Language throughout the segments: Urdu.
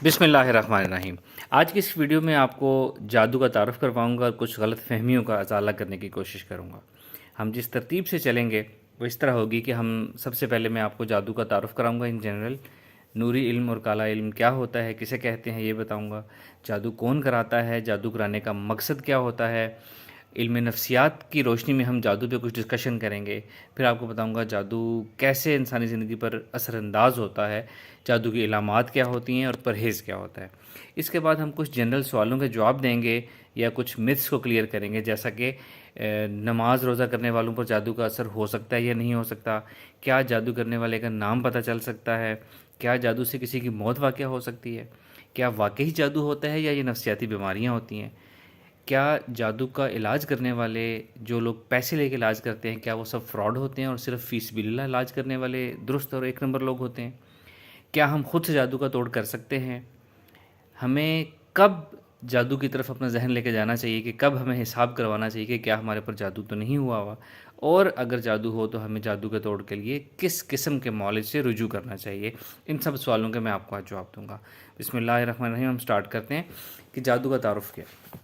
بسم اللہ الرحمن الرحیم۔ آج کی اس ویڈیو میں آپ کو جادو کا تعارف کرواؤں گا اور کچھ غلط فہمیوں کا ازالہ کرنے کی کوشش کروں گا۔ ہم جس ترتیب سے چلیں گے وہ اس طرح ہوگی کہ ہم سب سے پہلے میں آپ کو جادو کا تعارف کراؤں گا ان جنرل، نوری علم اور کالا علم کیا ہوتا ہے، کسے کہتے ہیں یہ بتاؤں گا، جادو کون کراتا ہے، جادو کرانے کا مقصد کیا ہوتا ہے، علم نفسیات کی روشنی میں ہم جادو پہ کچھ ڈسکشن کریں گے، پھر آپ کو بتاؤں گا جادو کیسے انسانی زندگی پر اثر انداز ہوتا ہے، جادو کی علامات کیا ہوتی ہیں اور پرہیز کیا ہوتا ہے۔ اس کے بعد ہم کچھ جنرل سوالوں کے جواب دیں گے یا کچھ متھس کو کلیئر کریں گے، جیسا کہ نماز روزہ کرنے والوں پر جادو کا اثر ہو سکتا ہے یا نہیں ہو سکتا، کیا جادو کرنے والے کا نام پتہ چل سکتا ہے، کیا جادو سے کسی کی موت واقع ہو سکتی ہے، کیا واقعی جادو ہوتا ہے یا یہ نفسیاتی بیماریاں ہوتی ہیں، کیا جادو کا علاج کرنے والے جو لوگ پیسے لے کے علاج کرتے ہیں کیا وہ سب فراڈ ہوتے ہیں اور صرف فی سبیل اللہ علاج کرنے والے درست اور ایک نمبر لوگ ہوتے ہیں، کیا ہم خود سے جادو کا توڑ کر سکتے ہیں، ہمیں کب جادو کی طرف اپنا ذہن لے کے جانا چاہیے کہ کب ہمیں حساب کروانا چاہیے کہ کیا ہمارے پر جادو تو نہیں ہوا ہوا، اور اگر جادو ہو تو ہمیں جادو کے توڑ کے لیے کس قسم کے معالج سے رجوع کرنا چاہیے۔ ان سب سوالوں کے میں آپ کو آج جواب دوں گا۔ بسم اللہ الرحمن الرحیم۔ ہم سٹارٹ کرتے ہیں کہ جادو کا تعارف کیا ہے۔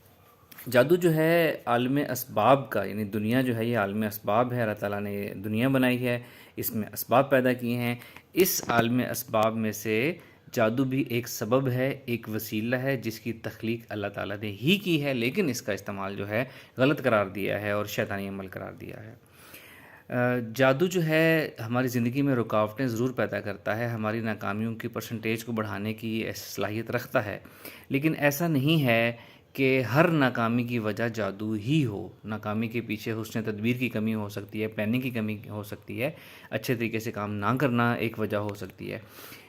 جادو جو ہے عالم اسباب کا، یعنی دنیا جو ہے یہ عالم اسباب ہے، اللہ تعالیٰ نے یہ دنیا بنائی ہے، اس میں اسباب پیدا کیے ہیں، اس عالم اسباب میں سے جادو بھی ایک سبب ہے، ایک وسیلہ ہے جس کی تخلیق اللہ تعالیٰ نے ہی کی ہے، لیکن اس کا استعمال جو ہے غلط قرار دیا ہے اور شیطانی عمل قرار دیا ہے۔ جادو جو ہے ہماری زندگی میں رکاوٹیں ضرور پیدا کرتا ہے، ہماری ناکامیوں کی پرسنٹیج کو بڑھانے کی یہ صلاحیت رکھتا ہے، لیکن ایسا نہیں ہے کہ ہر ناکامی کی وجہ جادو ہی ہو۔ ناکامی کے پیچھے حسن تدبیر کی کمی ہو سکتی ہے، پلاننگ کی کمی ہو سکتی ہے، اچھے طریقے سے کام نہ کرنا ایک وجہ ہو سکتی ہے۔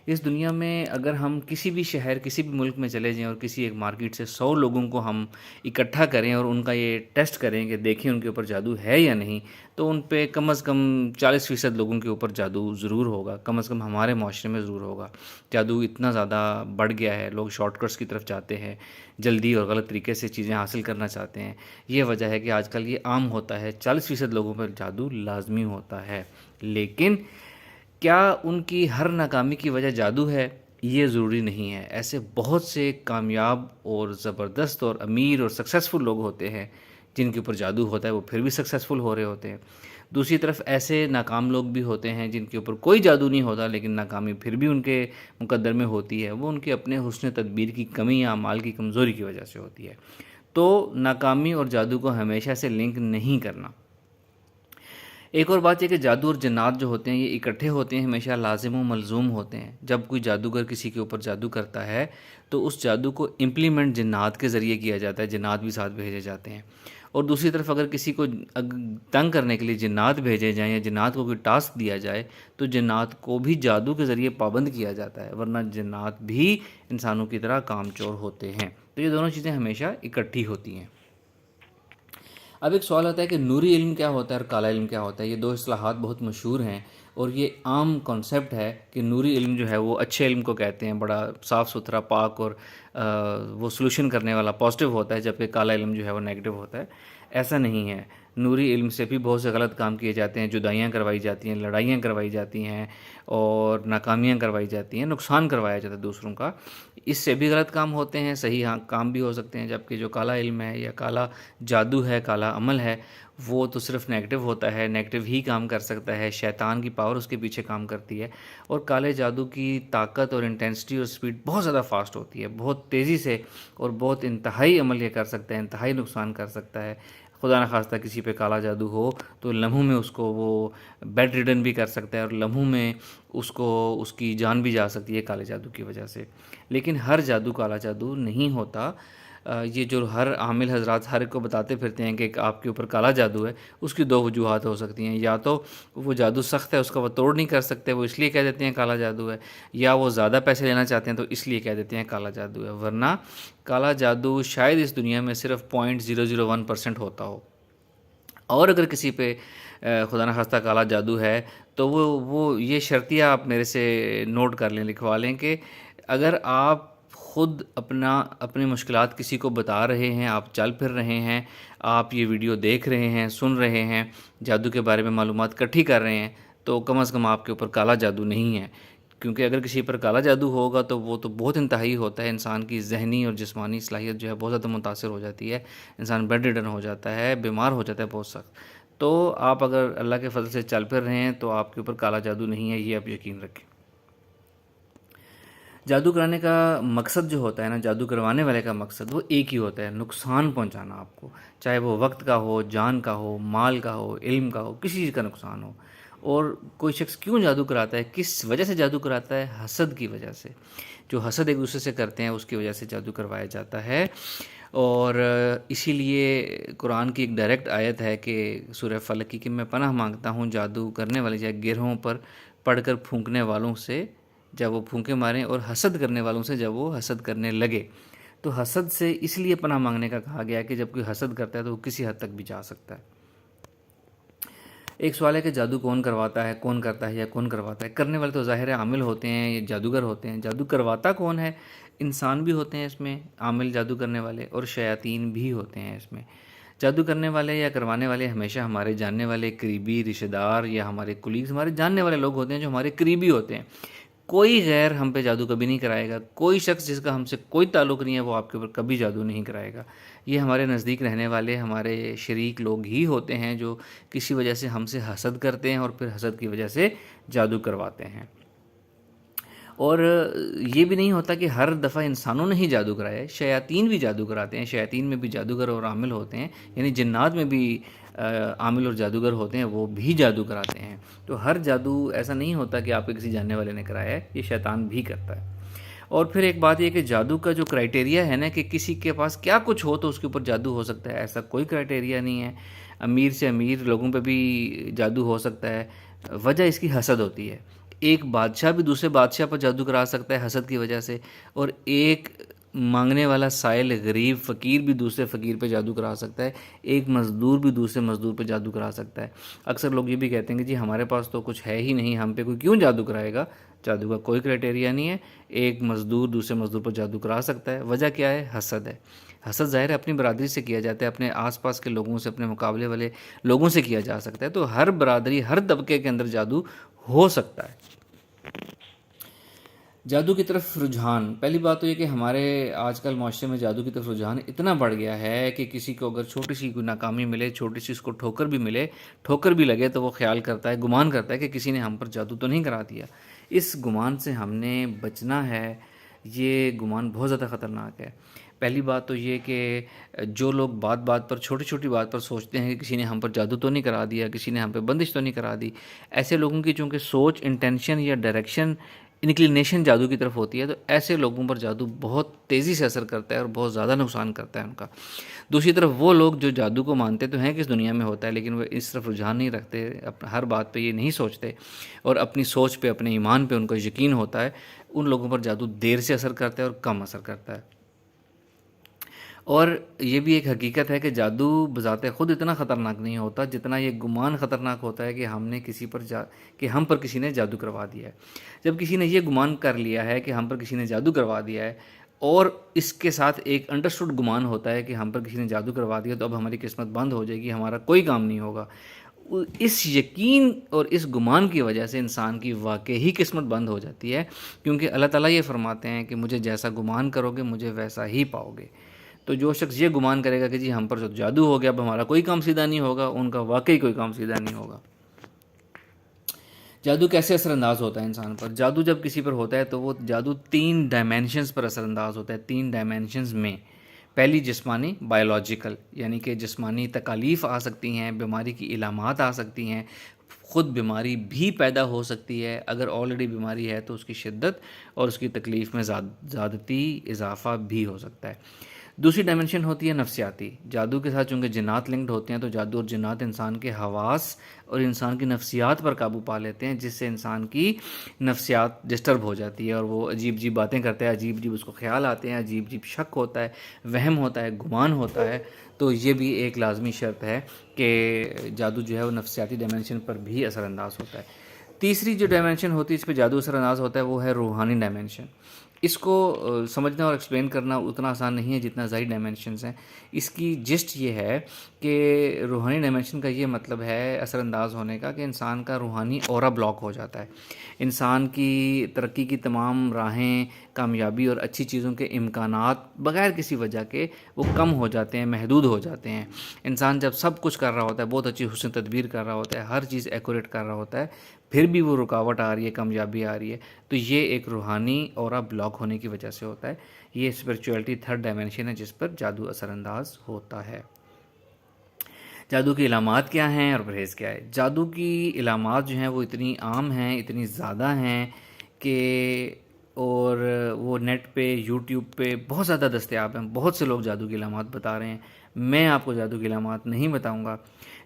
اس دنیا میں اگر ہم کسی بھی شہر، کسی بھی ملک میں چلے جائیں اور کسی ایک مارکیٹ سے 100 لوگوں کو ہم اکٹھا کریں اور ان کا یہ ٹیسٹ کریں کہ دیکھیں ان کے اوپر جادو ہے یا نہیں، تو ان پہ کم از کم 40% لوگوں کے اوپر جادو ضرور ہوگا، کم از کم ہمارے معاشرے میں ضرور ہوگا۔ جادو اتنا زیادہ بڑھ گیا ہے، لوگ شارٹ کٹس کی طرف جاتے ہیں، جلدی اور غلط طریقے سے چیزیں حاصل کرنا چاہتے ہیں۔ یہ وجہ ہے کہ آج کل یہ عام ہوتا ہے، 40% لوگوں پر جادو لازمی ہوتا ہے، لیکن کیا ان کی ہر ناکامی کی وجہ جادو ہے؟ یہ ضروری نہیں ہے۔ ایسے بہت سے کامیاب اور زبردست اور امیر اور سکسیسفل لوگ ہوتے ہیں جن کے اوپر جادو ہوتا ہے، وہ پھر بھی سکسیسفل ہو رہے ہوتے ہیں۔ دوسری طرف ایسے ناکام لوگ بھی ہوتے ہیں جن کے اوپر کوئی جادو نہیں ہوتا لیکن ناکامی پھر بھی ان کے مقدر میں ہوتی ہے، وہ ان کے اپنے حسن تدبیر کی کمی یا اعمال کی کمزوری کی وجہ سے ہوتی ہے۔ تو ناکامی اور جادو کو ہمیشہ سے لنک نہیں کرنا۔ ایک اور بات یہ کہ جادو اور جنات جو ہوتے ہیں یہ اکٹھے ہوتے ہیں، ہمیشہ لازم و ملزوم ہوتے ہیں۔ جب کوئی جادوگر کسی کے اوپر جادو کرتا ہے تو اس جادو کو امپلیمنٹ جنات کے ذریعے کیا جاتا ہے، جنات بھی ساتھ بھیجے جاتے ہیں۔ اور دوسری طرف اگر کسی کو تنگ کرنے کے لیے جنات بھیجے جائیں یا جنات کو کوئی ٹاسک دیا جائے تو جنات کو بھی جادو کے ذریعے پابند کیا جاتا ہے، ورنہ جنات بھی انسانوں کی طرح کام چور ہوتے ہیں۔ تو یہ دونوں چیزیں ہمیشہ اکٹھی ہوتی ہیں۔ اب ایک سوال آتا ہے کہ نوری علم کیا ہوتا ہے اور کالا علم کیا ہوتا ہے۔ یہ دو اصطلاحات بہت مشہور ہیں اور یہ عام کانسیپٹ ہے کہ نوری علم جو ہے وہ اچھے علم کو کہتے ہیں، بڑا صاف ستھرا، پاک اور وہ سولوشن کرنے والا پازیٹیو ہوتا ہے، جبکہ کالا علم جو ہے وہ نیگیٹو ہوتا ہے۔ ایسا نہیں ہے، نوری علم سے بھی بہت سے غلط کام کیے جاتے ہیں، جدائیاں کروائی جاتی ہیں، لڑائیاں کروائی جاتی ہیں اور ناکامیاں کروائی جاتی ہیں، نقصان کروایا جاتا ہے دوسروں کا۔ اس سے بھی غلط کام ہوتے ہیں، صحیح کام بھی ہو سکتے ہیں، جبکہ جو کالا علم ہے یا کالا جادو ہے، کالا عمل ہے، وہ تو صرف نیگیٹو ہوتا ہے، نیگیٹو ہی کام کر سکتا ہے، شیطان کی پاور اس کے پیچھے کام کرتی ہے۔ اور کالے جادو کی طاقت اور انٹینسٹی اور سپیڈ بہت زیادہ فاسٹ ہوتی ہے، بہت تیزی سے اور بہت انتہائی عمل یہ کر سکتا ہے، انتہائی نقصان کر سکتا ہے۔ خدا نخواستہ کسی پہ کالا جادو ہو تو لمحوں میں اس کو وہ بیڈ ریڈن بھی کر سکتا ہے اور لمحوں میں اس کو اس کی جان بھی جا سکتی ہے کالے جادو کی وجہ سے۔ لیکن ہر جادو کالا جادو نہیں ہوتا۔ یہ جو ہر عامل حضرات ہر ایک کو بتاتے پھرتے ہیں کہ آپ کے اوپر کالا جادو ہے، اس کی دو وجوہات ہو سکتی ہیں، یا تو وہ جادو سخت ہے، اس کا وہ توڑ نہیں کر سکتے، وہ اس لیے کہہ دیتے ہیں کالا جادو ہے، یا وہ زیادہ پیسے لینا چاہتے ہیں تو اس لیے کہہ دیتے ہیں کالا جادو ہے، ورنہ کالا جادو شاید اس دنیا میں صرف 0.001% ہوتا ہو۔ اور اگر کسی پہ خدا نخواستہ کالا جادو ہے تو وہ یہ شرطیہ آپ میرے سے نوٹ کر لیں، لکھوا لیں کہ اگر آپ خود اپنی مشکلات کسی کو بتا رہے ہیں، آپ چل پھر رہے ہیں، آپ یہ ویڈیو دیکھ رہے ہیں، سن رہے ہیں، جادو کے بارے میں معلومات اکٹھی کر رہے ہیں، تو کم از کم آپ کے اوپر کالا جادو نہیں ہے۔ کیونکہ اگر کسی پر کالا جادو ہوگا تو وہ تو بہت انتہائی ہوتا ہے، انسان کی ذہنی اور جسمانی صلاحیت جو ہے بہت زیادہ متاثر ہو جاتی ہے، انسان بیڈ ریڈن ہو جاتا ہے، بیمار ہو جاتا ہے بہت سخت۔ تو آپ اگر اللہ کے فضل سے چل پھر رہے ہیں تو آپ کے اوپر کالا جادو نہیں ہے، یہ آپ یقین رکھیں۔ جادو کرانے کا مقصد جو ہوتا ہے نا، جادو کروانے والے کا مقصد وہ ایک ہی ہوتا ہے، نقصان پہنچانا آپ کو، چاہے وہ وقت کا ہو، جان کا ہو، مال کا ہو، علم کا ہو، کسی چیز کا نقصان ہو۔ اور کوئی شخص کیوں جادو کراتا ہے، کس وجہ سے جادو کراتا ہے؟ حسد کی وجہ سے۔ جو حسد ایک دوسرے سے کرتے ہیں اس کی وجہ سے جادو کروایا جاتا ہے۔ اور اسی لیے قرآن کی ایک ڈائریکٹ آیت ہے کہ سورہ فلق کی، کہ میں پناہ مانگتا ہوں جادو کرنے والے یا گروہوں پر پڑھ کر پھونکنے والوں سے جب وہ پھونکے ماریں، اور حسد کرنے والوں سے جب وہ حسد کرنے لگے۔ تو حسد سے اس لیے پناہ مانگنے کا کہا گیا کہ جب کوئی حسد کرتا ہے تو وہ کسی حد تک بھی جا سکتا ہے۔ ایک سوال ہے کہ جادو کون کرواتا ہے، کون کرتا ہے یا کون کرواتا ہے؟ کرنے والے تو ظاہر ہے عامل ہوتے ہیں، یہ جادوگر ہوتے ہیں۔ جادو کرواتا کون ہے؟ انسان بھی ہوتے ہیں اس میں عامل جادو کرنے والے، اور شیاطین بھی ہوتے ہیں اس میں۔ جادو کرنے والے یا کروانے والے ہمیشہ ہمارے جاننے والے قریبی رشتہ دار یا ہمارے کولیگز، ہمارے جاننے والے لوگ ہوتے ہیں جو ہمارے قریبی ہوتے ہیں۔ کوئی غیر ہم پہ جادو کبھی نہیں کرائے گا، کوئی شخص جس کا ہم سے کوئی تعلق نہیں ہے وہ آپ کے اوپر کبھی جادو نہیں کرائے گا۔ یہ ہمارے نزدیک رہنے والے ہمارے شریک لوگ ہی ہوتے ہیں جو کسی وجہ سے ہم سے حسد کرتے ہیں اور پھر حسد کی وجہ سے جادو کرواتے ہیں۔ اور یہ بھی نہیں ہوتا کہ ہر دفعہ انسانوں نے ہی جادو کرائے، شیاطین بھی جادو کراتے ہیں، شیاطین میں بھی جادوگر اور عامل ہوتے ہیں، یعنی جنات میں بھی عامل اور جادوگر ہوتے ہیں، وہ بھی جادو کراتے ہیں۔ تو ہر جادو ایسا نہیں ہوتا کہ آپ کے کسی جاننے والے نے کرایا ہے، یہ شیطان بھی کرتا ہے۔ اور پھر ایک بات یہ کہ جادو کا جو کرائٹیریا ہے نا، کہ کسی کے پاس کیا کچھ ہو تو اس کے اوپر جادو ہو سکتا ہے، ایسا کوئی کرائٹیریا نہیں ہے۔ امیر سے امیر لوگوں پہ بھی جادو ہو سکتا ہے، وجہ اس کی حسد ہوتی ہے۔ ایک بادشاہ بھی دوسرے بادشاہ پر جادو کرا سکتا ہے حسد کی وجہ سے، اور ایک مانگنے والا سائل غریب فقیر بھی دوسرے فقیر پہ جادو کرا سکتا ہے، ایک مزدور بھی دوسرے مزدور پہ جادو کرا سکتا ہے۔ اکثر لوگ یہ بھی کہتے ہیں کہ جی ہمارے پاس تو کچھ ہے ہی نہیں، ہم پہ کوئی کیوں جادو کرائے گا؟ جادو کا کوئی کرائٹیریا نہیں ہے، ایک مزدور دوسرے مزدور پر جادو کرا سکتا ہے۔ وجہ کیا ہے؟ حسد ہے۔ حسد ظاہر ہے اپنی برادری سے کیا جاتا ہے، اپنے آس پاس کے لوگوں سے، اپنے مقابلے والے لوگوں سے کیا جا سکتا ہے۔ تو ہر برادری، ہر طبقے کے اندر جادو ہو سکتا ہے۔ جادو کی طرف رجحان، پہلی بات تو یہ کہ ہمارے آج کل معاشرے میں جادو کی طرف رجحان اتنا بڑھ گیا ہے کہ کسی کو اگر چھوٹی سی کوئی ناکامی ملے، چھوٹی سی اس کو ٹھوکر بھی ملے، ٹھوکر بھی لگے تو وہ خیال کرتا ہے، گمان کرتا ہے کہ کسی نے ہم پر جادو تو نہیں کرا دیا۔ اس گمان سے ہم نے بچنا ہے، یہ گمان بہت زیادہ خطرناک ہے۔ پہلی بات تو یہ کہ جو لوگ بات بات پر، چھوٹی چھوٹی بات پر سوچتے ہیں کہ کسی نے ہم پر جادو تو نہیں کرا دیا، کسی نے ہم پہ بندش تو نہیں کرا دی، ایسے لوگوں کی چونکہ سوچ، انٹینشن یا ڈائریکشن، انکلینیشن جادو کی طرف ہوتی ہے، تو ایسے لوگوں پر جادو بہت تیزی سے اثر کرتا ہے اور بہت زیادہ نقصان کرتا ہے ان کا۔ دوسری طرف وہ لوگ جو جادو کو مانتے تو ہیں کہ اس دنیا میں ہوتا ہے، لیکن وہ اس طرف رجحان نہیں رکھتے، ہر بات پہ یہ نہیں سوچتے، اور اپنی سوچ پہ، اپنے ایمان پہ ان کو یقین ہوتا ہے، ان لوگوں پر جادو دیر سے اثر کرتا ہے اور کم اثر کرتا ہے۔ اور یہ بھی ایک حقیقت ہے کہ جادو بذات خود اتنا خطرناک نہیں ہوتا جتنا یہ گمان خطرناک ہوتا ہے کہ ہم پر کسی نے جادو کروا دیا ہے۔ جب کسی نے یہ گمان کر لیا ہے کہ ہم پر کسی نے جادو کروا دیا ہے، اور اس کے ساتھ ایک انڈرسٹوڈ گمان ہوتا ہے کہ ہم پر کسی نے جادو کروا دیا تو اب ہماری قسمت بند ہو جائے گی، ہمارا کوئی کام نہیں ہوگا، اس یقین اور اس گمان کی وجہ سے انسان کی واقعی قسمت بند ہو جاتی ہے، کیونکہ اللہ تعالیٰ یہ فرماتے ہیں کہ مجھے جیسا گمان کرو گے مجھے ویسا ہی پاؤ گے۔ تو جو شخص یہ گمان کرے گا کہ جی ہم پر جادو ہو گیا اب ہمارا کوئی کام سیدھا نہیں ہوگا، ان کا واقعی کوئی کام سیدھا نہیں ہوگا۔ جادو کیسے اثر انداز ہوتا ہے انسان پر؟ جادو جب کسی پر ہوتا ہے تو وہ جادو 3 ڈائمینشنز پر اثر انداز ہوتا ہے، 3 ڈائمینشنز میں۔ پہلی جسمانی، بائیولوجیکل، یعنی کہ جسمانی تکالیف آ سکتی ہیں، بیماری کی علامات آ سکتی ہیں، خود بیماری بھی پیدا ہو سکتی ہے، اگر آلریڈی بیماری ہے تو اس کی شدت اور اس کی تکلیف میں زیادتی اضافہ بھی ہو سکتا ہے۔ دوسری ڈائمنشن ہوتی ہے نفسیاتی۔ جادو کے ساتھ چونکہ جنات لنکڈ ہوتے ہیں تو جادو اور جنات انسان کے حواس اور انسان کی نفسیات پر قابو پا لیتے ہیں، جس سے انسان کی نفسیات ڈسٹرب ہو جاتی ہے اور وہ عجیب عجیب باتیں کرتا ہے، عجیب عجیب اس کو خیال آتے ہیں، عجیب عجیب شک ہوتا ہے، وہم ہوتا ہے، گمان ہوتا ہے۔ تو یہ بھی ایک لازمی شرط ہے کہ جادو جو ہے وہ نفسیاتی ڈائمنشن پر بھی اثر انداز ہوتا ہے۔ تیسری جو ڈائمنشن ہوتی ہے اس پہ جادو اثر انداز ہوتا ہے وہ ہے روحانی ڈائمنشن، اس کو سمجھنا اور ایکسپلین کرنا اتنا آسان نہیں ہے جتنا ظاہری ڈائمینشنز ہیں. اس کی جسٹ یہ ہے کہ روحانی ڈائمینشن کا یہ مطلب ہے اثر انداز ہونے کا کہ انسان کا روحانی اورا بلاک ہو جاتا ہے. انسان کی ترقی کی تمام راہیں، کامیابی اور اچھی چیزوں کے امکانات بغیر کسی وجہ کے وہ کم ہو جاتے ہیں، محدود ہو جاتے ہیں. انسان جب سب کچھ کر رہا ہوتا ہے، بہت اچھی حسن تدبیر کر رہا ہوتا ہے، ہر چیز ایکوریٹ کر رہا ہوتا ہے، پھر بھی وہ رکاوٹ آ رہی ہے، کامیابی آ رہی ہے، تو یہ ایک روحانی اورا بلاک ہونے کی وجہ سے ہوتا ہے. یہ اسپرچویلٹی تھرڈ ڈائمینشن ہے جس پر جادو اثر انداز ہوتا ہے. جادو کی علامات کیا ہیں اور پرہیز کیا ہے؟ جادو کی علامات جو ہیں وہ اتنی عام ہیں، اتنی زیادہ ہیں کہ اور وہ نیٹ پہ، یوٹیوب پہ بہت زیادہ دستیاب ہیں. بہت سے لوگ جادو کی علامات بتا رہے ہیں. میں آپ کو جادو کی علامات نہیں بتاؤں گا،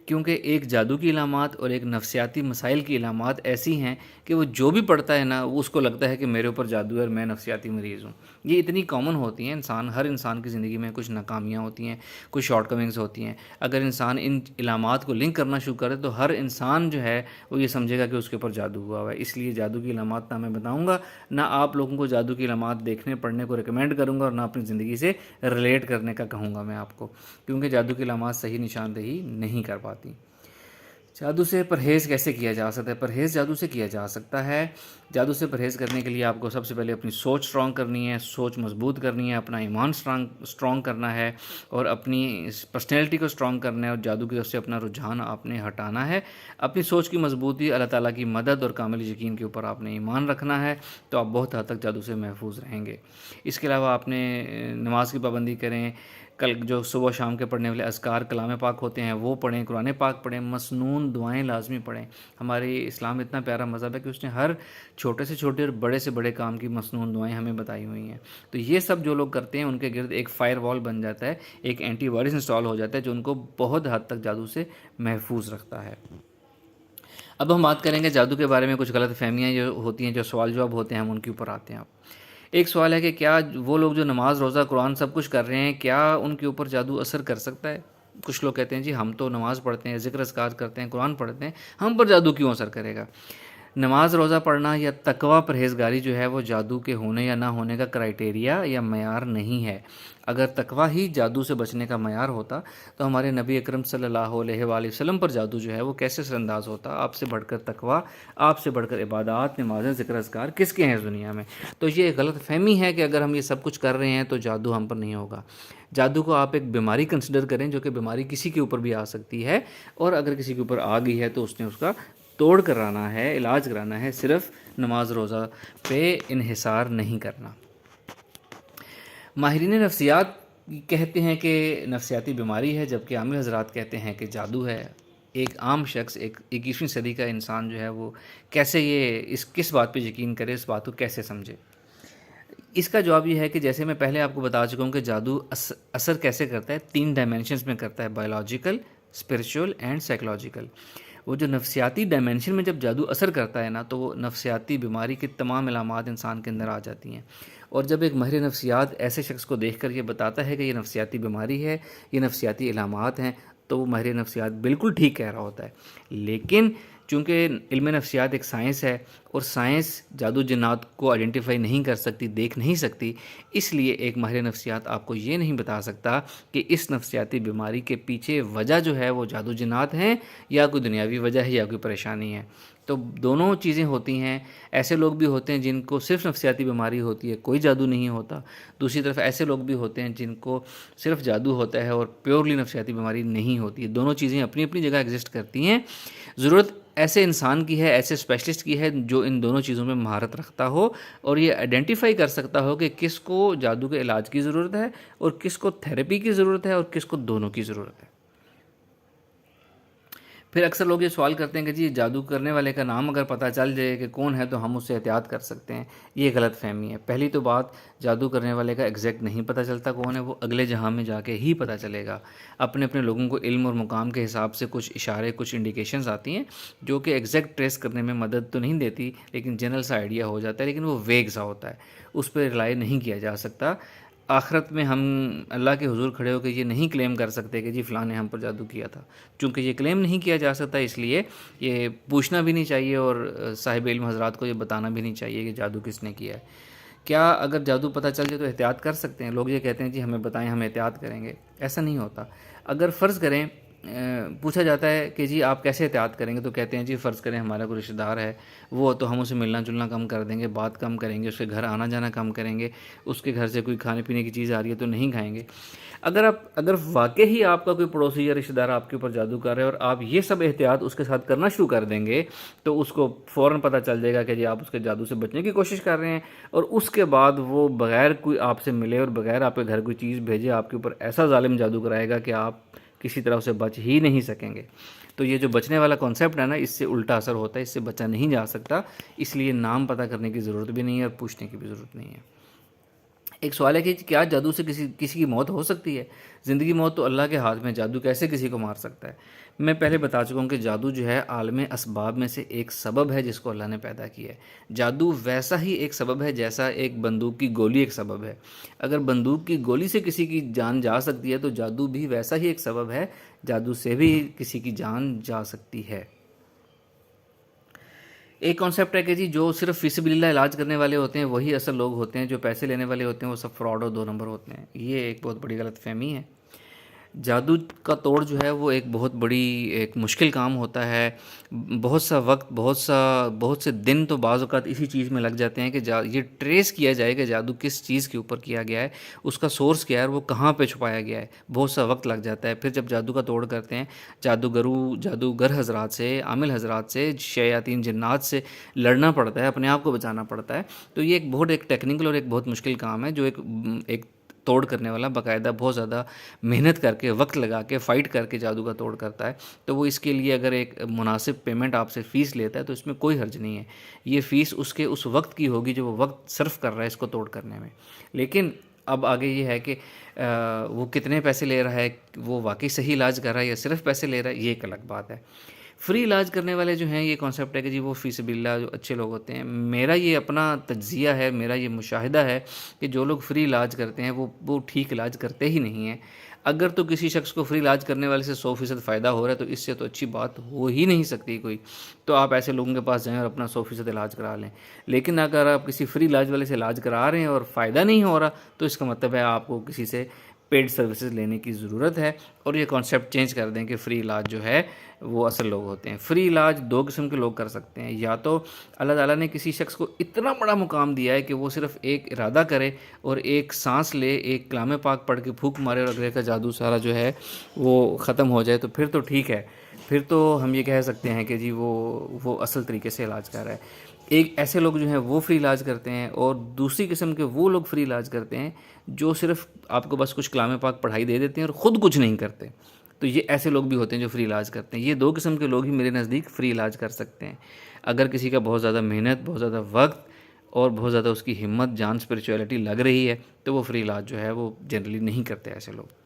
کیونکہ ایک جادو کی علامات اور ایک نفسیاتی مسائل کی علامات ایسی ہیں کہ وہ جو بھی پڑھتا ہے نا، وہ اس کو لگتا ہے کہ میرے اوپر جادو ہے اور میں نفسیاتی مریض ہوں. یہ اتنی کامن ہوتی ہیں. ہر انسان کی زندگی میں کچھ ناکامیاں ہوتی ہیں، کچھ شارٹ کمنگز ہوتی ہیں. اگر انسان ان علامات کو لنک کرنا شروع کرے تو ہر انسان جو ہے وہ یہ سمجھے گا کہ اس کے اوپر جادو ہوا ہوا ہے. اس لیے جادو کی علامات نہ میں بتاؤں گا، نہ آپ لوگوں کو جادو کی علامات دیکھنے پڑھنے کو ریکمینڈ کروں گا، اور نہ اپنی زندگی سے ریلیٹ کرنے کا کہوں گا میں آپ کو، کیونکہ جادو کی علامات صحیح نشاندہی نہیں کر پاتی. جادو سے پرہیز کیسے کیا جا سکتا ہے؟ پرہیز جادو سے کیا جا سکتا ہے. جادو سے پرہیز کرنے کے لیے آپ کو سب سے پہلے اپنی سوچ سٹرونگ کرنی ہے، سوچ مضبوط کرنی ہے، اپنا ایمان سٹرونگ کرنا ہے، اور اپنی پرسنالٹی کو سٹرونگ کرنا ہے، اور جادو کی طرف سے اپنا رجحان آپ نے ہٹانا ہے. اپنی سوچ کی مضبوطی، اللہ تعالیٰ کی مدد اور کامل یقین کے اوپر آپ نے ایمان رکھنا ہے، تو آپ بہت حد تک جادو سے محفوظ رہیں گے. اس کے علاوہ آپ نے نماز کی پابندی کریں، کل جو صبح شام کے پڑھنے والے اذکار کلام پاک ہوتے ہیں وہ پڑھیں، قرآن پاک پڑھیں، مسنون دعائیں لازمی پڑھیں. ہمارے اسلام اتنا پیارا مذہب ہے کہ اس نے ہر چھوٹے سے چھوٹے اور بڑے سے بڑے کام کی مسنون دعائیں ہمیں بتائی ہوئی ہیں. تو یہ سب جو لوگ کرتے ہیں ان کے گرد ایک فائر وال بن جاتا ہے، ایک اینٹی وائرس انسٹال ہو جاتا ہے جو ان کو بہت حد تک جادو سے محفوظ رکھتا ہے. اب ہم بات کریں گے جادو کے بارے میں کچھ غلط فہمیاں جو ہوتی ہیں، جو سوال جواب ہوتے ہیں، ہم ان کے اوپر آتے ہیں. ایک سوال ہے کہ کیا وہ لوگ جو نماز روزہ قرآن سب کچھ کر رہے ہیں، کیا ان کے اوپر جادو اثر کر سکتا ہے؟ کچھ لوگ کہتے ہیں جی ہم تو نماز پڑھتے ہیں، ذکر اذکار کرتے ہیں، قرآن پڑھتے ہیں، ہم پر جادو کیوں اثر کرے گا؟ نماز روزہ پڑھنا یا تقوی پرہیزگاری جو ہے وہ جادو کے ہونے یا نہ ہونے کا کرائٹیریا یا معیار نہیں ہے. اگر تقوی ہی جادو سے بچنے کا معیار ہوتا تو ہمارے نبی اکرم صلی اللہ علیہ وآلہ وسلم پر جادو جو ہے وہ کیسے اثر انداز ہوتا؟ آپ سے بڑھ کر تقوی، آپ سے بڑھ کر عبادات، نمازیں، ذکر اذکار کس کے ہیں اس دنیا میں؟ تو یہ ایک غلط فہمی ہے کہ اگر ہم یہ سب کچھ کر رہے ہیں تو جادو ہم پر نہیں ہوگا. جادو کو آپ ایک بیماری کنسیڈر کریں، جو کہ بیماری کسی کے اوپر بھی آ سکتی ہے، اور اگر کسی کے اوپر آ گئی ہے تو اس نے اس کا توڑ کرانا ہے، علاج کرانا ہے، صرف نماز روزہ پہ انحصار نہیں کرنا. ماہرین نفسیات کہتے ہیں کہ نفسیاتی بیماری ہے، جبکہ عام حضرات کہتے ہیں کہ جادو ہے. ایک عام شخص، ایک 21ویں صدی کا انسان جو ہے وہ کیسے کس بات پہ یقین کرے، اس بات کو کیسے سمجھے؟ اس کا جواب یہ ہے کہ جیسے میں پہلے آپ کو بتا چکا ہوں کہ جادو اثر کیسے کرتا ہے، 3 ڈائمینشنز میں کرتا ہے: بایولوجیکل، اسپرچول اینڈ سائیکولوجیکل. وہ جو نفسیاتی ڈائمینشن میں جب جادو اثر کرتا ہے نا، تو وہ نفسیاتی بیماری کی تمام علامات انسان کے اندر آ جاتی ہیں. اور جب ایک ماہر نفسیات ایسے شخص کو دیکھ کر یہ بتاتا ہے کہ یہ نفسیاتی بیماری ہے، یہ نفسیاتی علامات ہیں، تو وہ ماہر نفسیات بالکل ٹھیک کہہ رہا ہوتا ہے. لیکن چونکہ علم نفسیات ایک سائنس ہے، اور سائنس جادو جنات کو آئیڈینٹیفائی نہیں کر سکتی، دیکھ نہیں سکتی، اس لیے ایک ماہر نفسیات آپ کو یہ نہیں بتا سکتا کہ اس نفسیاتی بیماری کے پیچھے وجہ جو ہے وہ جادو جنات ہیں یا کوئی دنیاوی وجہ ہے یا کوئی پریشانی ہے. تو دونوں چیزیں ہوتی ہیں. ایسے لوگ بھی ہوتے ہیں جن کو صرف نفسیاتی بیماری ہوتی ہے، کوئی جادو نہیں ہوتا. دوسری طرف ایسے لوگ بھی ہوتے ہیں جن کو صرف جادو ہوتا ہے اور پیورلی نفسیاتی بیماری نہیں ہوتی ہے. دونوں چیزیں اپنی اپنی جگہ ایگزسٹ کرتی ہیں. ضرورت ایسے انسان کی ہے، ایسے اسپیشلسٹ کی ہے جو ان دونوں چیزوں میں مہارت رکھتا ہو اور یہ آئیڈینٹیفائی کر سکتا ہو کہ کس کو جادو کے علاج کی ضرورت ہے اور کس کو تھیراپی کی ضرورت ہے اور کس کو دونوں کی ضرورت ہے. پھر اکثر لوگ یہ سوال کرتے ہیں کہ جی جادو کرنے والے کا نام اگر پتہ چل جائے کہ کون ہے تو ہم اس سے احتیاط کر سکتے ہیں. یہ غلط فہمی ہے. پہلی تو بات، جادو کرنے والے کا ایگزیکٹ نہیں پتہ چلتا کون ہے، وہ اگلے جہاں میں جا کے ہی پتہ چلے گا. اپنے اپنے لوگوں کو علم اور مقام کے حساب سے کچھ اشارے، کچھ انڈیکیشنز آتی ہیں جو کہ ایگزیکٹ ٹریس کرنے میں مدد تو نہیں دیتی، لیکن جنرل سا آئیڈیا ہو جاتا ہے، لیکن وہ ویگ سا ہوتا ہے، اس پہ ریلائی نہیں کیا جا سکتا. آخرت میں ہم اللہ کے حضور کھڑے ہو کے یہ نہیں کلیم کر سکتے کہ جی فلاں نے ہم پر جادو کیا تھا. چونکہ یہ کلیم نہیں کیا جا سکتا، اس لیے یہ پوچھنا بھی نہیں چاہیے اور صاحب علم حضرات کو یہ بتانا بھی نہیں چاہیے کہ جادو کس نے کیا ہے. کیا اگر جادو پتہ چل جائے تو احتیاط کر سکتے ہیں؟ لوگ یہ کہتے ہیں جی ہمیں بتائیں ہم احتیاط کریں گے، ایسا نہیں ہوتا۔ اگر فرض کریں پوچھا جاتا ہے کہ جی آپ کیسے احتیاط کریں گے، تو کہتے ہیں جی فرض کریں ہمارا کوئی رشتہ دار ہے، وہ تو ہم اسے ملنا جلنا کم کر دیں گے، بات کم کریں گے، اس کے گھر آنا جانا کم کریں گے، اس کے گھر سے کوئی کھانے پینے کی چیز آ رہی ہے تو نہیں کھائیں گے۔ اگر واقعی ہی آپ کا کوئی پڑوسی یا رشتہ دار آپ کے اوپر جادو کر رہے ہیں اور آپ یہ سب احتیاط اس کے ساتھ کرنا شروع کر دیں گے، تو اس کو فوراً پتہ چل جائے گا کہ جی آپ اس کے جادو سے بچنے کی کوشش کر رہے ہیں، اور اس کے بعد وہ بغیر کوئی آپ سے ملے اور بغیر آپ کے گھر کوئی چیز بھیجے آپ کے اوپر ایسا ظالم جادو کرائے گا کہ آپ کسی طرح سے بچ ہی نہیں سکیں گے۔ تو یہ جو بچنے والا کانسیپٹ ہے نا، اس سے الٹا اثر ہوتا ہے، اس سے بچا نہیں جا سکتا، اس لیے نام پتہ کرنے کی ضرورت بھی نہیں ہے اور پوچھنے کی بھی ضرورت نہیں ہے۔ ایک سوال ہے کہ کیا جادو سے کسی کی موت ہو سکتی ہے؟ زندگی موت تو اللہ کے ہاتھ میں، جادو کیسے کسی کو مار سکتا ہے؟ میں پہلے بتا چکا ہوں کہ جادو جو ہے عالم اسباب میں سے ایک سبب ہے جس کو اللہ نے پیدا کیا ہے۔ جادو ویسا ہی ایک سبب ہے جیسا ایک بندوق کی گولی ایک سبب ہے۔ اگر بندوق کی گولی سے کسی کی جان جا سکتی ہے تو جادو بھی ویسا ہی ایک سبب ہے، جادو سے بھی کسی کی جان جا سکتی ہے۔ ایک کانسیپٹ ہے کہ جی جو صرف فی سبیل اللہ علاج کرنے والے ہوتے ہیں وہی اصل لوگ ہوتے ہیں، جو پیسے لینے والے ہوتے ہیں وہ سب فراڈ اور دو نمبر ہوتے ہیں۔ یہ ایک بہت بڑی غلط فہمی ہے۔ جادو کا توڑ جو ہے وہ ایک بہت بڑی ایک مشکل کام ہوتا ہے، بہت سا وقت بہت سے دن تو بعض اوقات اسی چیز میں لگ جاتے ہیں کہ یہ ٹریس کیا جائے کہ جادو کس چیز کے اوپر کیا گیا ہے، اس کا سورس کیا ہے اور وہ کہاں پہ چھپایا گیا ہے، بہت سا وقت لگ جاتا ہے۔ پھر جب جادو کا توڑ کرتے ہیں، جادوگر حضرات سے، عامل حضرات سے، شیاطین جنات سے لڑنا پڑتا ہے، اپنے آپ کو بچانا پڑتا ہے۔ تو یہ ایک ٹیکنیکل اور ایک بہت مشکل کام ہے جو ایک توڑ کرنے والا باقاعدہ بہت زیادہ محنت کر کے، وقت لگا کے، فائٹ کر کے جادو کا توڑ کرتا ہے۔ تو وہ اس کے لیے اگر ایک مناسب پیمنٹ آپ سے فیس لیتا ہے تو اس میں کوئی حرج نہیں ہے۔ یہ فیس اس کے اس وقت کی ہوگی جو وہ وقت صرف کر رہا ہے اس کو توڑ کرنے میں۔ لیکن اب آگے یہ ہے کہ وہ کتنے پیسے لے رہا ہے، وہ واقعی صحیح علاج کر رہا ہے یا صرف پیسے لے رہا ہے، یہ ایک الگ بات ہے۔ فری علاج کرنے والے جو ہیں، یہ کانسیپٹ ہے کہ جی وہ فی سبیل اللہ جو اچھے لوگ ہوتے ہیں۔ میرا یہ اپنا تجزیہ ہے، میرا یہ مشاہدہ ہے کہ جو لوگ فری علاج کرتے ہیں وہ ٹھیک علاج کرتے ہی نہیں ہیں۔ اگر تو کسی شخص کو فری علاج کرنے والے سے 100% فائدہ ہو رہا ہے تو اس سے تو اچھی بات ہو ہی نہیں سکتی کوئی، تو آپ ایسے لوگوں کے پاس جائیں اور اپنا 100% علاج کرا لیں۔ لیکن اگر آپ کسی فری علاج والے سے علاج کرا رہے ہیں اور فائدہ نہیں ہو رہا تو اس کا مطلب ہے آپ کو کسی سے پیڈ سروسز لینے کی ضرورت ہے، اور یہ کانسیپٹ چینج کر دیں کہ فری علاج جو ہے وہ اصل لوگ ہوتے ہیں۔ فری علاج دو قسم کے لوگ کر سکتے ہیں، یا تو اللہ تعالیٰ نے کسی شخص کو اتنا بڑا مقام دیا ہے کہ وہ صرف ایک ارادہ کرے اور ایک سانس لے، ایک کلام پاک پڑھ کے پھونک مارے اور اگلے کا جادو سارا جو ہے وہ ختم ہو جائے، تو پھر تو ٹھیک ہے، پھر تو ہم یہ کہہ سکتے ہیں کہ جی وہ اصل طریقے سے علاج کر رہا ہے۔ ایک ایسے لوگ جو ہیں وہ فری علاج کرتے ہیں، اور دوسری قسم کے وہ لوگ فری علاج کرتے ہیں جو صرف آپ کو بس کچھ کلام پاک پڑھائی دے دیتے ہیں اور خود کچھ نہیں کرتے۔ تو یہ ایسے لوگ بھی ہوتے ہیں جو فری علاج کرتے ہیں۔ یہ دو قسم کے لوگ ہی میرے نزدیک فری علاج کر سکتے ہیں۔ اگر کسی کا بہت زیادہ محنت، بہت زیادہ وقت اور بہت زیادہ اس کی ہمت، جان، اسپریچولیٹی لگ رہی ہے تو وہ فری علاج جو ہے وہ جنرلی نہیں کرتے ایسے لوگ۔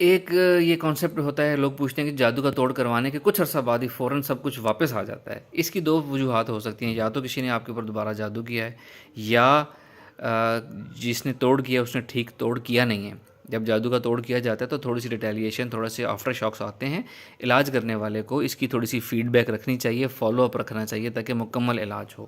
ایک یہ کانسیپٹ ہوتا ہے، لوگ پوچھتے ہیں کہ جادو کا توڑ کروانے کے کچھ عرصہ بعد ہی فوراً سب کچھ واپس آ جاتا ہے۔ اس کی دو وجوہات ہو سکتی ہیں، یا تو کسی نے آپ کے اوپر دوبارہ جادو کیا ہے، یا جس نے توڑ کیا اس نے ٹھیک توڑ کیا نہیں ہے۔ جب جادو کا توڑ کیا جاتا ہے تو تھوڑی سی ریٹیلیشن، تھوڑا سے آفٹر شاکس آتے ہیں۔ علاج کرنے والے کو اس کی تھوڑی سی فیڈ بیک رکھنی چاہیے، فالو اپ رکھنا چاہیے تاکہ مکمل علاج ہو۔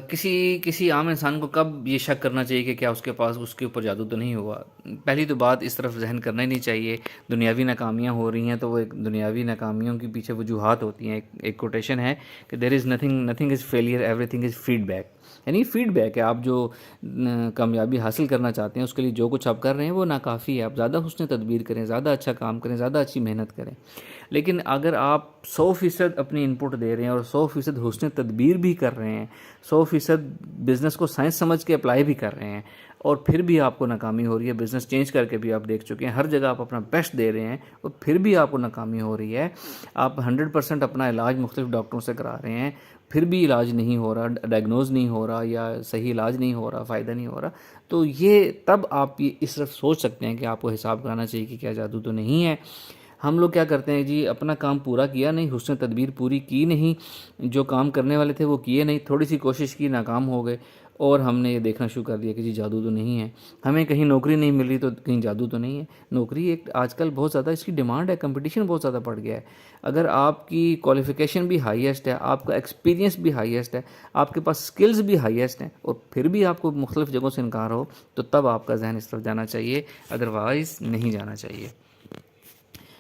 کسی عام انسان کو کب یہ شک کرنا چاہیے کہ کیا اس کے پاس اس کے اوپر جادو تو نہیں ہوا؟ پہلی تو بات اس طرف ذہن کرنا ہی نہیں چاہیے۔ دنیاوی ناکامیاں ہو رہی ہیں تو وہ ایک دنیاوی ناکامیوں کے پیچھے وجوہات ہوتی ہیں۔ ایک کوٹیشن ہے کہ there is nothing is failure, everything is feedback. یعنی فیڈ بیک ہے، آپ جو کامیابی حاصل کرنا چاہتے ہیں اس کے لیے جو کچھ آپ کر رہے ہیں وہ ناکافی ہے۔ آپ زیادہ حسن تدبیر کریں، زیادہ اچھا کام کریں، زیادہ اچھی محنت کریں۔ لیکن اگر آپ 100% اپنی انپٹ دے رہے ہیں اور 100% حسن تدبیر بھی کر رہے ہیں، 100% بزنس کو سائنس سمجھ کے اپلائی بھی کر رہے ہیں، اور پھر بھی آپ کو ناکامی ہو رہی ہے، بزنس چینج کر کے بھی آپ دیکھ چکے ہیں، ہر جگہ آپ اپنا بیسٹ دے رہے ہیں اور پھر بھی آپ کو ناکامی ہو رہی ہے، آپ 100% اپنا علاج مختلف ڈاکٹروں سے کرا رہے ہیں، پھر بھی علاج نہیں ہو رہا، ڈائگنوز نہیں ہو رہا یا صحیح علاج نہیں ہو رہا، فائدہ نہیں ہو رہا، تو یہ تب آپ یہ اس طرف سوچ سکتے ہیں کہ آپ کو حساب کرانا چاہیے کہ کیا جادو تو نہیں ہے۔ ہم لوگ کیا کرتے ہیں جی، اپنا کام پورا کیا نہیں، حسن تدبیر پوری کی نہیں، جو کام کرنے والے تھے وہ کیے نہیں، تھوڑی سی کوشش کی، ناکام ہو گئے، اور ہم نے یہ دیکھنا شروع کر دیا کہ جی جادو تو نہیں ہے، ہمیں کہیں نوکری نہیں مل رہی تو کہیں جادو تو نہیں ہے۔ نوکری ایک آج کل بہت زیادہ اس کی ڈیمانڈ ہے، کمپٹیشن بہت زیادہ بڑھ گیا ہے۔ اگر آپ کی کوالیفیکیشن بھی ہائیسٹ ہے، آپ کا ایکسپیرینس بھی ہائیسٹ ہے، آپ کے پاس سکلز بھی ہائیسٹ ہیں، اور پھر بھی آپ کو مختلف جگہوں سے انکار ہو، تو تب آپ کا ذہن اس طرف جانا چاہیے، ادروائز نہیں جانا چاہیے۔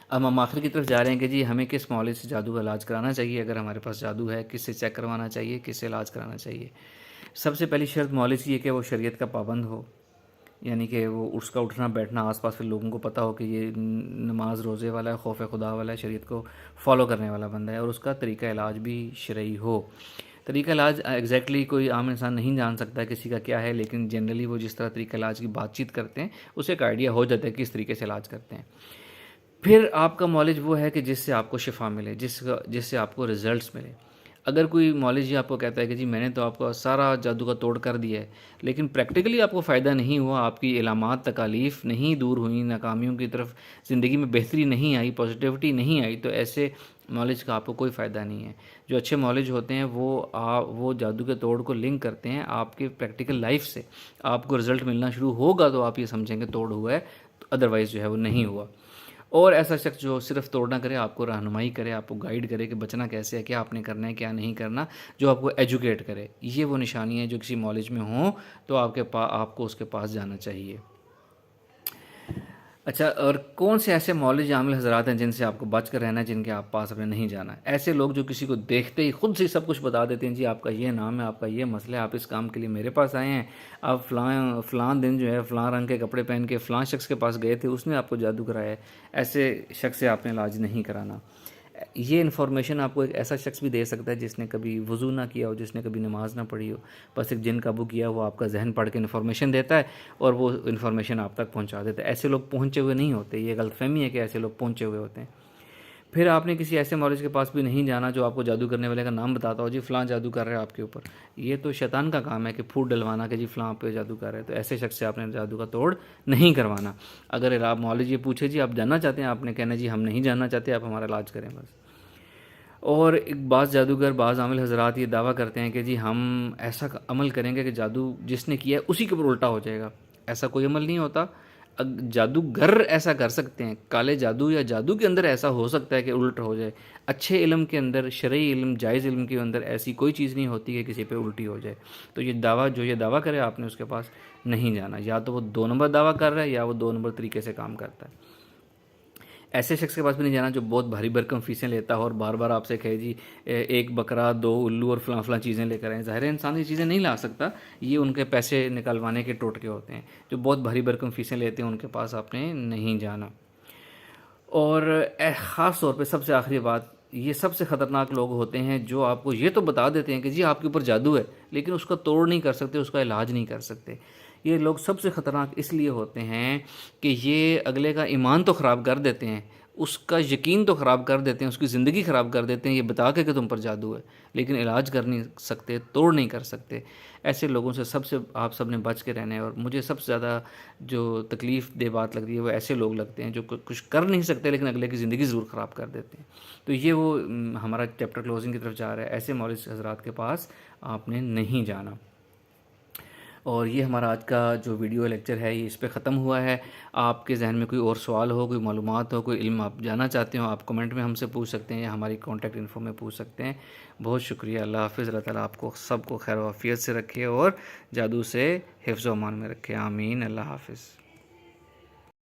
اب ہم آخر کی طرف جا رہے ہیں کہ جی ہمیں کس معالج سے جادو کا علاج کرانا چاہیے، اگر ہمارے پاس جادو ہے کس سے چیک کروانا چاہیے، کس سے علاج کرانا چاہیے۔ سب سے پہلی شرط معالج کی ہے کہ وہ شریعت کا پابند ہو، یعنی کہ وہ اس کا اٹھنا بیٹھنا آس پاس کے لوگوں کو پتہ ہو کہ یہ نماز روزے والا ہے، خوف خدا والا ہے، شریعت کو فالو کرنے والا بندہ ہے، اور اس کا طریقہ علاج بھی شرعی ہو۔ طریقہ علاج ایگزیکٹلی کوئی عام انسان نہیں جان سکتا ہے کسی کا کیا ہے، لیکن جنرلی وہ جس طرح طریقہ علاج کی بات چیت کرتے ہیں اسے ایک آئیڈیا ہو جاتا ہے کہ اس طریقے سے علاج کرتے ہیں۔ پھر آپ کا معالج وہ ہے کہ جس سے آپ کو شفا ملے، جس سے آپ کو رزلٹس ملے۔ اگر کوئی معالج یہ آپ کو کہتا ہے کہ جی میں نے تو آپ کا سارا جادو کا توڑ کر دیا ہے، لیکن پریکٹیکلی آپ کو فائدہ نہیں ہوا، آپ کی علامات تکالیف نہیں دور ہوئیں، ناکامیوں کی طرف زندگی میں بہتری نہیں آئی، پازیٹیوٹی نہیں آئی، تو ایسے معالج کا آپ کو کوئی فائدہ نہیں ہے۔ جو اچھے معالج ہوتے ہیں وہ جادو کے توڑ کو لنک کرتے ہیں آپ کے پریکٹیکل لائف سے۔ آپ کو رزلٹ ملنا شروع ہوگا تو آپ یہ سمجھیں کہ توڑ ہوا ہے، ادروائز جو ہے وہ نہیں ہوا۔ اور ایسا شخص جو صرف توڑ نہ کرے، آپ کو رہنمائی کرے، آپ کو گائیڈ کرے کہ بچنا کیسے ہے، کیا آپ نے کرنا ہے کیا نہیں کرنا، جو آپ کو ایجوکیٹ کرے، یہ وہ نشانی ہے جو کسی معالج میں ہوں تو آپ کو اس کے پاس جانا چاہیے۔ اچھا، اور کون سے ایسے معالج عامل حضرات ہیں جن سے آپ کو بچ کر رہنا ہے، جن کے آپ پاس اپنے نہیں جانا ہے؟ ایسے لوگ جو کسی کو دیکھتے ہی خود سے سب کچھ بتا دیتے ہیں، جی آپ کا یہ نام ہے، آپ کا یہ مسئلہ ہے، آپ اس کام کے لیے میرے پاس آئے ہیں، آپ فلاں دن جو ہے فلاں رنگ کے کپڑے پہن کے فلاں شخص کے پاس گئے تھے، اس نے آپ کو جادو کرایا ہے۔ ایسے شخص سے آپ نے علاج نہیں کرانا۔ یہ انفارمیشن آپ کو ایک ایسا شخص بھی دے سکتا ہے جس نے کبھی وضو نہ کیا ہو، جس نے کبھی نماز نہ پڑھی ہو، بس ایک جن قابو کیا وہ آپ کا ذہن پڑھ کے انفارمیشن دیتا ہے اور وہ انفارمیشن آپ تک پہنچا دیتا ہے۔ ایسے لوگ پہنچے ہوئے نہیں ہوتے، یہ غلط فہمی ہے کہ ایسے لوگ پہنچے ہوئے ہوتے ہیں۔ پھر آپ نے کسی ایسے معالج کے پاس بھی نہیں جانا جو آپ کو جادو کرنے والے کا نام بتاتا ہو، جی فلاں جادو کر رہا ہے آپ کے اوپر۔ یہ تو شیطان کا کام ہے کہ پھوٹ ڈلوانا کہ جی فلاں آپ پہ جادو کر رہا ہے، تو ایسے شخص سے آپ نے جادو کا توڑ نہیں کروانا۔ اگر آپ معالج یہ پوچھے جی آپ جاننا چاہتے ہیں، آپ نے کہنا جی ہم نہیں جاننا چاہتے، آپ ہمارا علاج کریں بس۔ اور ایک بعض جادوگر، بعض عامل حضرات یہ دعویٰ کرتے ہیں کہ جی ہم ایسا عمل کریں گے کہ جادو جس نے کیا ہے اسی کے اوپر الٹا ہو جائے گا۔ ایسا کوئی عمل نہیں ہوتا۔ جادوگر ایسا کر سکتے ہیں، کالے جادو یا جادو کے اندر ایسا ہو سکتا ہے کہ الٹ ہو جائے۔ اچھے علم کے اندر، شرعی علم، جائز علم کے اندر ایسی کوئی چیز نہیں ہوتی کہ کسی پہ الٹی ہو جائے۔ تو یہ دعویٰ کرے آپ نے اس کے پاس نہیں جانا، یا تو وہ 2 نمبر دعویٰ کر رہا ہے یا وہ 2 نمبر طریقے سے کام کرتا ہے۔ ایسے شخص کے پاس بھی نہیں جانا جو بہت بھاری بھرکم فیسیں لیتا ہو اور بار بار آپ سے کہے جی 1 بکرا 2 الو اور فلاں فلاں چیزیں لے کر آئیں۔ ظاہر ہے انسان یہ چیزیں نہیں لا سکتا، یہ ان کے پیسے نکلوانے کے ٹوٹکے ہوتے ہیں۔ جو بہت بھاری بھرکم فیسیں لیتے ہیں ان کے پاس آپ نے نہیں جانا۔ اور خاص طور پہ سب سے آخری بات، یہ سب سے خطرناک لوگ ہوتے ہیں جو آپ کو یہ تو بتا دیتے ہیں کہ جی آپ کے اوپر جادو ہے، لیکن اس کا توڑ نہیں کر سکتے، اس کا علاج نہیں کر سکتے۔ یہ لوگ سب سے خطرناک اس لیے ہوتے ہیں کہ یہ اگلے کا ایمان تو خراب کر دیتے ہیں، اس کا یقین تو خراب کر دیتے ہیں، اس کی زندگی خراب کر دیتے ہیں یہ بتا کے کہ تم پر جادو ہے، لیکن علاج کر نہیں سکتے، توڑ نہیں کر سکتے۔ ایسے لوگوں سے آپ سب نے بچ کے رہنا ہے۔ اور مجھے سب سے زیادہ جو تکلیف دہ بات لگتی ہے وہ ایسے لوگ لگتے ہیں جو کچھ کر نہیں سکتے لیکن اگلے کی زندگی ضرور خراب کر دیتے ہیں۔ تو یہ وہ ہمارا چیپٹر کلوزنگ کی طرف جا رہا ہے۔ ایسے معالج حضرات کے پاس آپ نے نہیں جانا۔ اور یہ ہمارا آج کا جو ویڈیو لیکچر ہے یہ اس پہ ختم ہوا ہے۔ آپ کے ذہن میں کوئی اور سوال ہو، کوئی معلومات ہو، کوئی علم آپ جاننا چاہتے ہو، آپ کمنٹ میں ہم سے پوچھ سکتے ہیں یا ہماری کانٹیکٹ انفو میں پوچھ سکتے ہیں۔ بہت شکریہ۔ اللہ حافظ۔ اللہ تعالیٰ آپ کو سب کو خیر و عافیت سے رکھے اور جادو سے حفظ و امان میں رکھے۔ آمین۔ اللہ حافظ۔